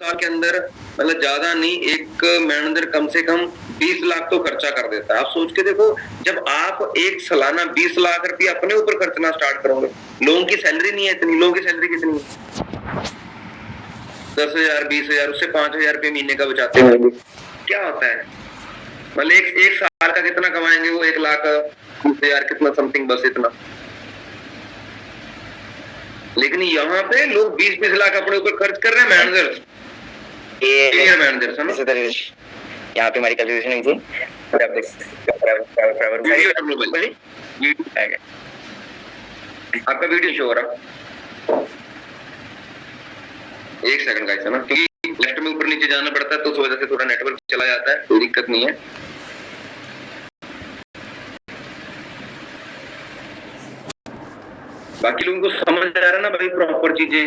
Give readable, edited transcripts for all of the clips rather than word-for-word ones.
साल के अंदर मतलब ज्यादा नहीं, एक मैनेजर कम से कम 20 लाख तो खर्चा कर देता है। आप सोच के देखो, जब आप एक सालाना 20 लाख रुपया अपने ऊपर खर्चना स्टार्ट करोगे, लोगों की सैलरी नहीं है इतनी, लोगों की सैलरी कितनी है? 10,000 20,000, उससे 5,000 रुपये महीने का बचाते होंगे। क्या होता है मतलब एक साल का कितना कमाएंगे वो? 1,20,000 कितना समथिंग, बस इतना। लेकिन यहाँ पे लोग 20-20 लाख अपने ऊपर खर्च कर रहे हैं, मैनेजर्स, सीनियर मैनेजर्स है ना। यहाँ पे हमारी कैलकुलेशन हुई थी। आपका वीडियो शो हो रहा, एक सेकंड गाइस, है ना, क्योंकि लेफ्ट में ऊपर नीचे जाना पड़ता है तो उस वजह से थोड़ा नेटवर्क चला जाता है, कोई दिक्कत नहीं है। बाकी लोगों को समझ आ रहा है ना भाई, प्रॉपर चीजें,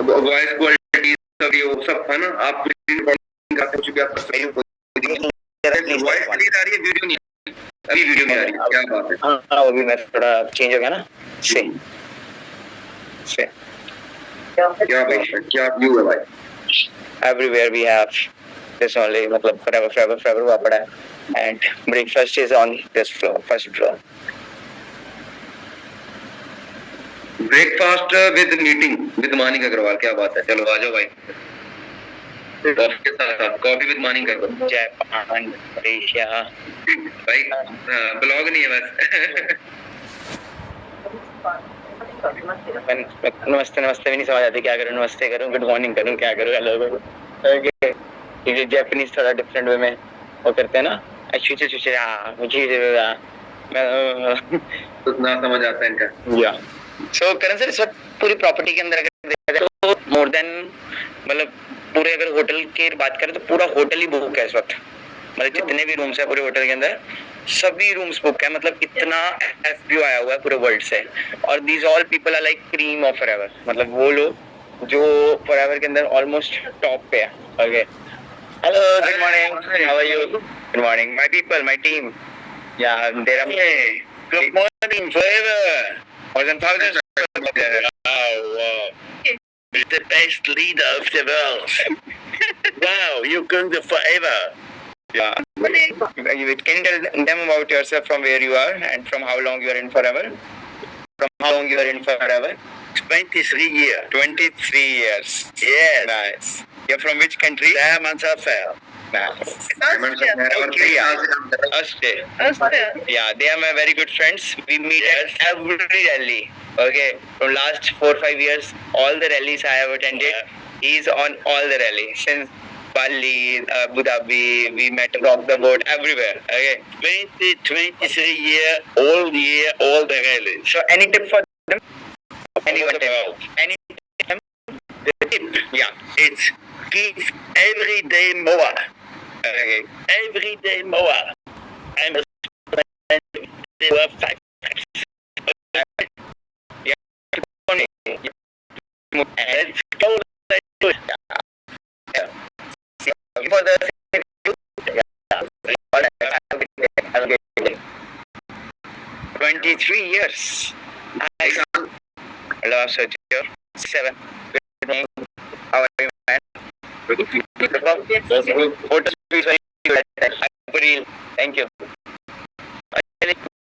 वॉइस क्वालिटी सब, ये सब है ना। आप कुछ भी आप वॉइस क्लियर आ रही है, वीडियो नहीं, अभी वीडियो नहीं आ रही है, क्या बात है। हाँ, अभी मैं थोड़ा चेंज हो गया ना, से क्या भाई, क्या व्यू है भाई। Everywhere we have this only, मतलब forever हुआ पड़ा है, and breakfast is on this floor, first floor. Breakfast with meeting with Manik Agarwal, क्या बात है। चलो आ जाओ भाई, कॉफी के साथ कॉफी विद मानिक कर दो। जापान, मलेशिया भाई, ब्लॉग नहीं है बस। नमस्ते भी नहीं समझ आती, क्या करूं, नमस्ते करूं, गुड मॉर्निंग करूं, क्या करूं, हेलो करूं। ये जापानीज थोड़ा डिफरेंट वे में वो करते हैं ना, मुझे उतना समझ आता है इनका। या सो करण सर, इस वक्त पूरी प्रॉपर्टी के अंदर अगर देखा जाए तो मोर देन, मतलब पूरे अगर होटल की बात करें तो पूरा होटल ही बुक है इस वक्त। मतलब जितने भी रूम्स है पूरे होटल के अंदर, सभी रूम्स बुक है। मतलब इतना एफपीओ आया हुआ है पूरे वर्ल्ड से, और these all people are like cream of forever. मतलब वो लोग जो फॉरएवर के अंदर ऑलमोस्ट टॉप पे है। Okay, hello, good morning, how are you? Good morning my people, my team. Yeah there are, good morning forever. और then thousands of them. Oh, wow. You're the best leader of the world. Wow, you're going to forever. Yeah. Can you tell them about yourself, from where you are and from how long you are in forever? From how long you are in forever? 23 years. 23 years. Yes. Nice. You're from which country? Austria. Nice. Austria. Yeah, they are my very good friends. We meet at every rally. Okay, from last 4-5 years, all the rallies I have attended, he's on all the rallies. Since Bali, Abu Dhabi, we met Rock the Boat, everywhere. Okay, 23 year, all the rallies. So any tip for them? Any tip? Any tip? The tip? Yeah, it's give every day more. Okay, every day more. I'm a they were 5. Let's go. For the 23 years. Hello, Sergio. 7. Good morning. How are you, man? Thank you. Good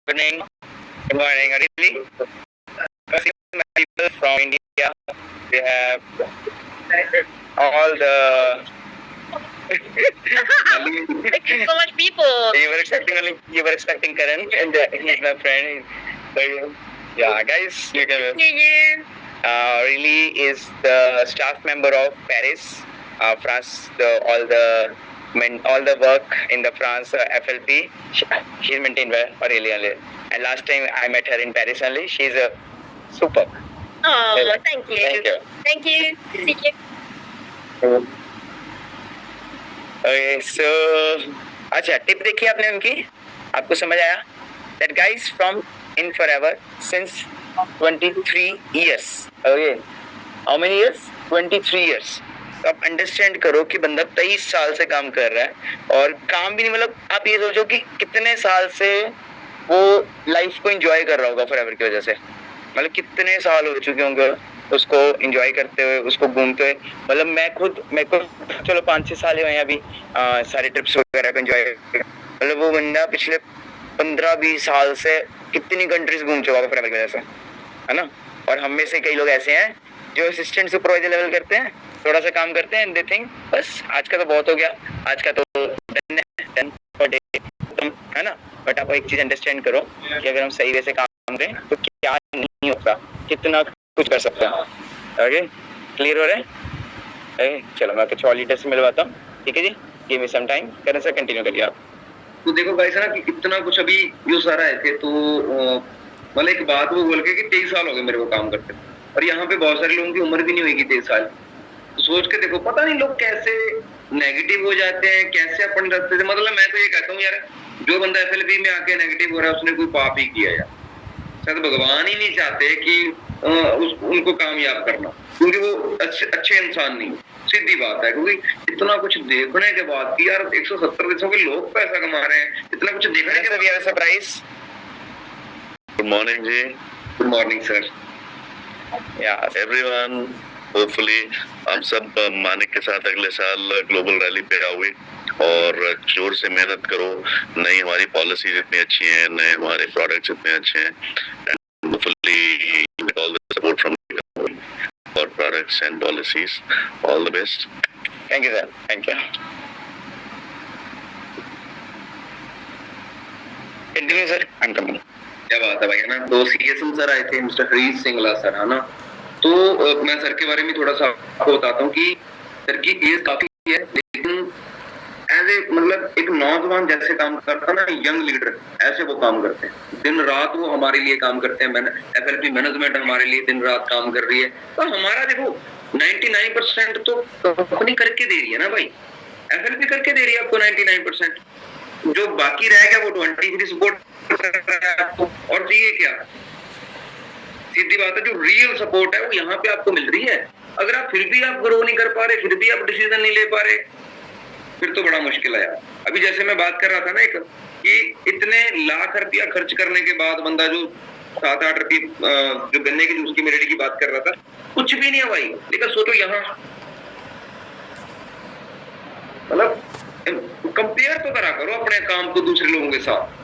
morning. Good morning. Really? People from India. We have all the. Like so much people. You were expecting Karan, and he's my friend. So, yeah, guys, you can. New Year. Really is the staff member of Paris, France. All the work in the France FLP. She's maintained by Aurelia only. And last time I met her in Paris only. She's a super. Oh, thank you. Thank you. Thank you. See you. Okay, so अच्छा, tip देखी आपने उनकी, आपको समझ आया? That guys from in forever since 23 years. Okay, how many years? 23 years. तो आप understand करो कि बंदा 23 साल से काम कर रहा है, और काम भी नहीं, मतलब आप ये सोचो कि कितने साल से वो लाइफ को एंजॉय कर रहा होगा फॉरएवर की वजह से। मतलब कितने साल हो चुके होंगे उसको एंजॉय करते हुए, उसको घूमते हुए, मतलब मेरे को चलो 5-6 साल हुए हैं अभी सारे ट्रिप्स वगैरह को एंजॉय, मतलब वो बंदा पिछले 15-20 साल से कितनी कंट्रीज घूम चुका है फॉरएवर की वजह से, है ना। और हम में से कई लोग ऐसे हैं जो असिस्टेंट सुपरवाइजर लेवल करते हैं, थोड़ा सा काम करते हैं, दे थिंक बस आज का तो बहुत हो गया, आज का तो डन पर डे, है ना। बट आप एक चीज अंडरस्टैंड करो कि अगर हम सही वे से काम करें तो क्या नहीं होता, कितना कुछ कर सकते हैं। ओके, क्लियर हो रहा है? चलो मैं कुछ और लीडर से मिलवाता हूँ, ठीक है जी, गिव मी सम टाइम। करें सर, कंटिन्यू करिए आप। तो देखो गाइस ना कि इतना कुछ अभी जो सर आए थे तो मतलब एक बात वो बोल के कि 23 साल हो गए मेरे को काम करते, और यहाँ पे बहुत सारे लोगों की उम्र भी नहीं होगी 23 साल। तो सोच के देखो, पता नहीं लोग कैसे नेगेटिव हो जाते हैं, कैसे अपन रास्ते से, मतलब मैं तो ये कहता हूँ यार, जो बंदा एफएलपी में आके नेगेटिव हो रहा है उसने कोई पाप ही किया यार। शायद भगवान ही नहीं चाहते कि उनको कामयाब करना, क्योंकि वो अच्छे इंसान नहीं, सीधी बात है। क्योंकि इतना कुछ देखने के बाद कि यार 170 देशों के लोग पैसा कमा रहे हैं, इतना कुछ देखने के बाद सरप्राइज। Good morning जी। Good morning sir. Everyone, hopefully आप सब मानिक के साथ अगले साल ग्लोबल रैली पे आओगे और जोर से मेहनत करो। नई हमारी पॉलिसीज इतनी अच्छी हैं, नए हमारे प्रोडक्ट्स इतने अच्छे हैं, and hopefully all the support from for products and policies. All the best. Thank you sir, thank you. Continue sir, I am coming. क्या बात है भाई, है ना। तो सीएसएम सर आए थे, मिस्टर हरीश सिंगला सर, है ना। तो मैं सर के बारे में थोड़ा सा आपको बताता हूँ कि सर की एज काफी है, लेकिन एज ए मतलब एक नौजवान जैसे काम करता है ना, यंग लीडर, ऐसे वो काम करते हैं। दिन रात वो हमारे लिए काम करते हैं। एफएलपी मैनेजमेंट हमारे लिए दिन रात काम कर रही है। तो हमारा देखो 99% तो कंपनी करके दे रही है ना भाई, एफएलपी करके दे रही है आपको 99%। जो बाकी रह गया वो 23 सपोर्ट कर रहा है आपको, और चाहिए क्या। सीधी बात है, जो रियल सपोर्ट है वो यहाँ पे आपको मिल रही है। अगर आप फिर भी आप ग्रो नहीं कर पा रहे, फिर भी आप डिसीजन नहीं ले पा रहे, फिर तो बड़ा मुश्किल है यार। अभी जैसे मैं बात कर रहा था ना एक, कि इतने लाख रुपया खर्च करने के बाद बंदा जो 7-8 रुपये जो गन्ने की जूस की मेलेडी की बात कर रहा था, कुछ भी नहीं है भाई। लेकिन सोचो यहाँ मतलब कंपेयर तो करा करो अपने काम को दूसरे लोगों के साथ।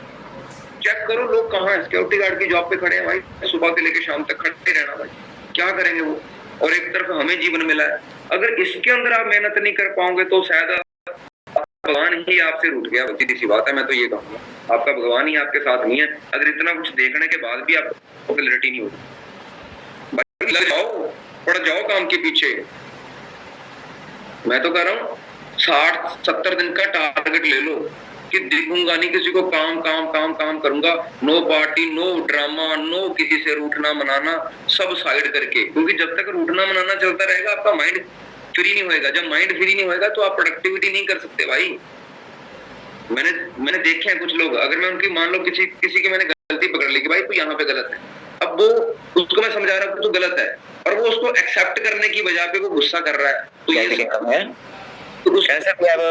चेक करो लोग कहाँ है, सिक्योरिटी गार्ड की जॉब पे खड़े हैं भाई, सुबह से लेकर शाम तक खड़े रहना भाई, क्या करेंगे वो। और एक तरफ हमें जीवन मिला है, अगर इसके अंदर आप मेहनत नहीं कर पाओगे तो शायद भगवान ही आपसे रूठ गया। सीधी सी बात है, मैं तो ये कहूंगा, आपका भगवान ही आपके साथ नहीं है। अगर इतना कुछ देखने के बाद भी आपको क्लैरिटी नहीं होगी, लग जाओ, पड़ जाओ काम के पीछे। मैं तो कह रहा हूँ 60-70 दिन का टारगेट ले लो कि दिखूंगा नहीं किसी को, काम काम काम काम करूंगा, no party, no drama, no किसी से रूठना मनाना, सब साइड करके। क्योंकि जब तक रूठना मनाना चलता रहेगा आपका माइंड फ्री नहीं होएगा। जब माइंड फ्री नहीं होएगा तो आप प्रोडक्टिविटी नहीं कर सकते भाई। मैंने देखे हैं कुछ लोग, अगर मैं उनकी मान लो किसी की मैंने गलती पकड़ ली कि भाई तू यहाँ पे गलत है, अब वो उसको मैं समझा रहा हूँ तू गलत है, और वो उसको एक्सेप्ट करने की बजाय पे वो गुस्सा कर रहा है, तो ये है। तो उस कैसे भी have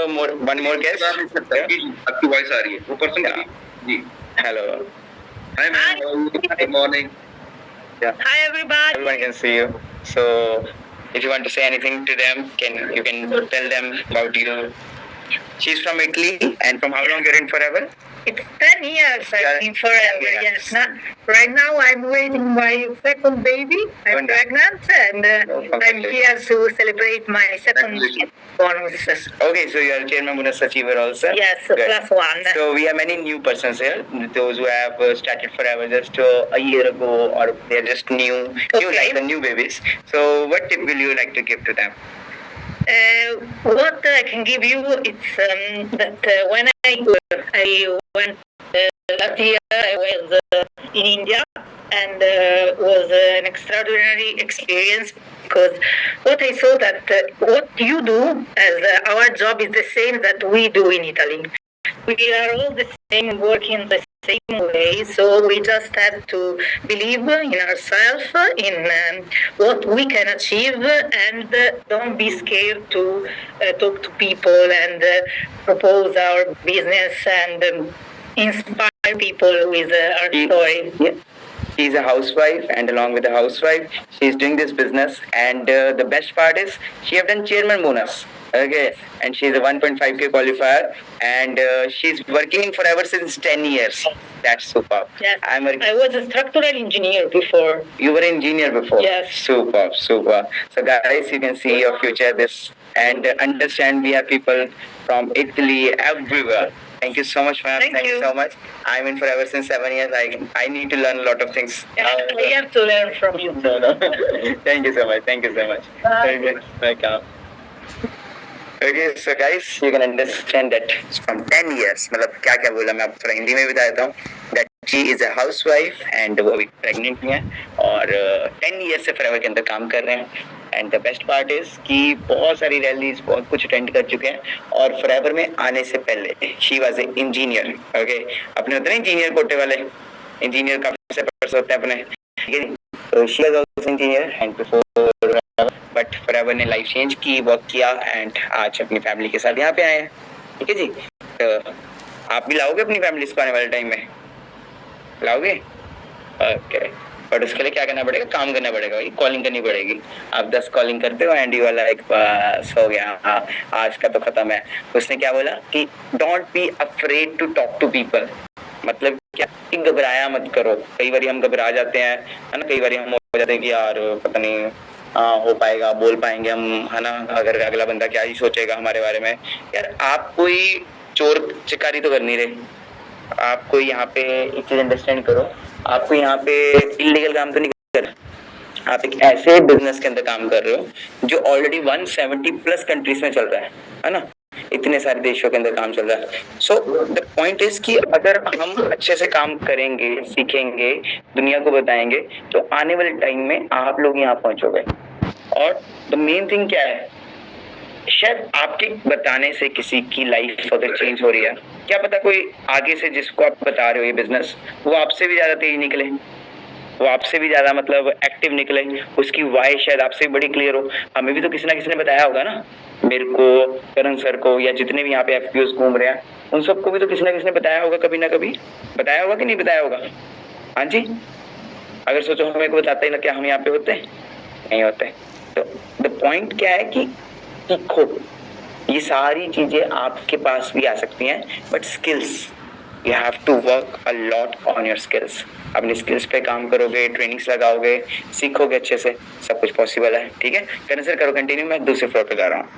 one more guest? आपकी वॉइस आ रही है, वो person ji. Hello. Hi ma'am, good morning. Hi everybody. Everyone can see you. So, if you want to say anything to them, you can tell them about you. She's from Italy, and from how long you're in Forever? It's 10 years I've been forever. Yeah. Yes. Right now I'm waiting my second baby. I'm pregnant, and I'm here to celebrate my second bonus. Okay, so you are chairman bonus achiever also. Yes, Good. +1. So we have many new persons here. Those who have started Forever just a year ago, or they're just new like the new babies. So what tip will you like to give to them? What I can give you is that when I went last year, I was in India, and was an extraordinary experience, because what I saw that what you do as our job is the same that we do in Italy. We are all the same, working the same way, so we just have to believe in ourselves, in what we can achieve, and don't be scared to talk to people and propose our business and inspire people with our story. She's a housewife, and along with a housewife, she's doing this business. And the best part is she have done chairman bonus. Okay, and she's a 1.5k qualifier, and she's working forever since 10 years. That's superb. Yes. I'm working. I was a structural engineer before. You were an engineer before. Yes. Superb, superb. So guys, you can see your future this and understand we have people from Italy, everywhere. Thank you so much, ma'am. Thank you. so much. I'm in forever since 7 years. I need to learn a lot of things. And I have to learn from you. No. Thank you so much. Thank you so much. Bye. Okay, welcome. Okay, so guys, you can understand that from 10 years, मतलब क्या क्या बोला मैं आपको थोड़ा हिंदी में बता देता हूँ. That she is a housewife and वो अभी pregnant भी है और 10 years से forever के अंदर काम कर रहे हैं. And the best part is कि बहुत सारी रैलीज बहुत कुछ अटेंड कर चुके हैं और forever में आने से पहले she was an engineer. Okay, अपने होते हैं इंजीनियर कोटे वाले इंजीनियर काफी से पर्स होते हैं अपने, ठीक है. तो she was also engineer and before but forever ने लाइफ चेंज की, वर्क किया एंड आज अपनी फैमिली के साथ यहाँ पे आए हैं. ठीक है जी. तो आप भी लाओगे अपनी फैमिली को आने वाले टाइम में, लाओगे? ओके. बट उसके लिए क्या करना पड़ेगा, काम करना पड़ेगा भाई, कॉलिंग करनी पड़ेगी. आप 10 कॉलिंग करते हो एंड यू आर लाइक बस हो गया, हाँ आज का तो खत्म है. उसने क्या बोला कि don't be afraid to talk to people. मतलब क्या कि घबराया मत करो. कई बार हम घबरा जाते हैं, है ना, कई बार हम हो जाते हैं कि यार पता नहीं हो पाएगा, बोल पाएंगे हम, है ना, अगर अगला बंदा क्या ही सोचेगा हमारे बारे में. यार आप कोई चोर चिकारी तो कर नहीं रहे. आपको यहाँ पे एक चीज अंडरस्टैंड करो, आपको यहाँ पे इलीगल काम तो नहीं कर रहे. आप एक ऐसे बिजनेस के अंदर काम कर रहे हो जो ऑलरेडी 170 प्लस कंट्रीज में चल रहा है ना, इतने सारे देशों के अंदर काम चल रहा है. सो द पॉइंट इज कि अगर हम अच्छे से काम करेंगे, सीखेंगे, दुनिया को बताएंगे, तो आने वाले टाइम में आप लोग यहाँ पहुंचोगे. और द मेन थिंग क्या है, शायद आपके बताने से किसी की लाइफ अगर चेंज हो रही है, क्या पता कोई आगे से जिसको आप बता रहे हो ये बिजनेस, वो आपसे भी ज्यादा तेज निकले, वो आपसे भी ज्यादा मतलब एक्टिव निकले, उसकी वाई शायद आपसे भी बड़ी क्लियर हो. हमें भी तो किसी ना किसी ने बताया होगा ना, मेरे को, करण सर को, या जितने भी यहाँ पे एफपीओस घूम रहे हैं उन सबको भी तो किसी ना किसी ने बताया होगा, कभी ना कभी बताया होगा कि नहीं बताया होगा. हाँ जी. अगर सोचो हमें को बताते ही ना, क्या हम यहाँ पे होते नहीं होते. तो द पॉइंट क्या है कि सीखो. ये सारी चीजें आपके पास भी आ सकती हैं, but skills, you have to work a lot on your skills. अपनी स्किल्स पे काम करोगे, ट्रेनिंग्स लगाओगे, सीखोगे अच्छे से, सब कुछ पॉसिबल है. ठीक है. करण सर करो कंटिन्यू, मैं दूसरे फ्लोर पे जा रहा हूँ.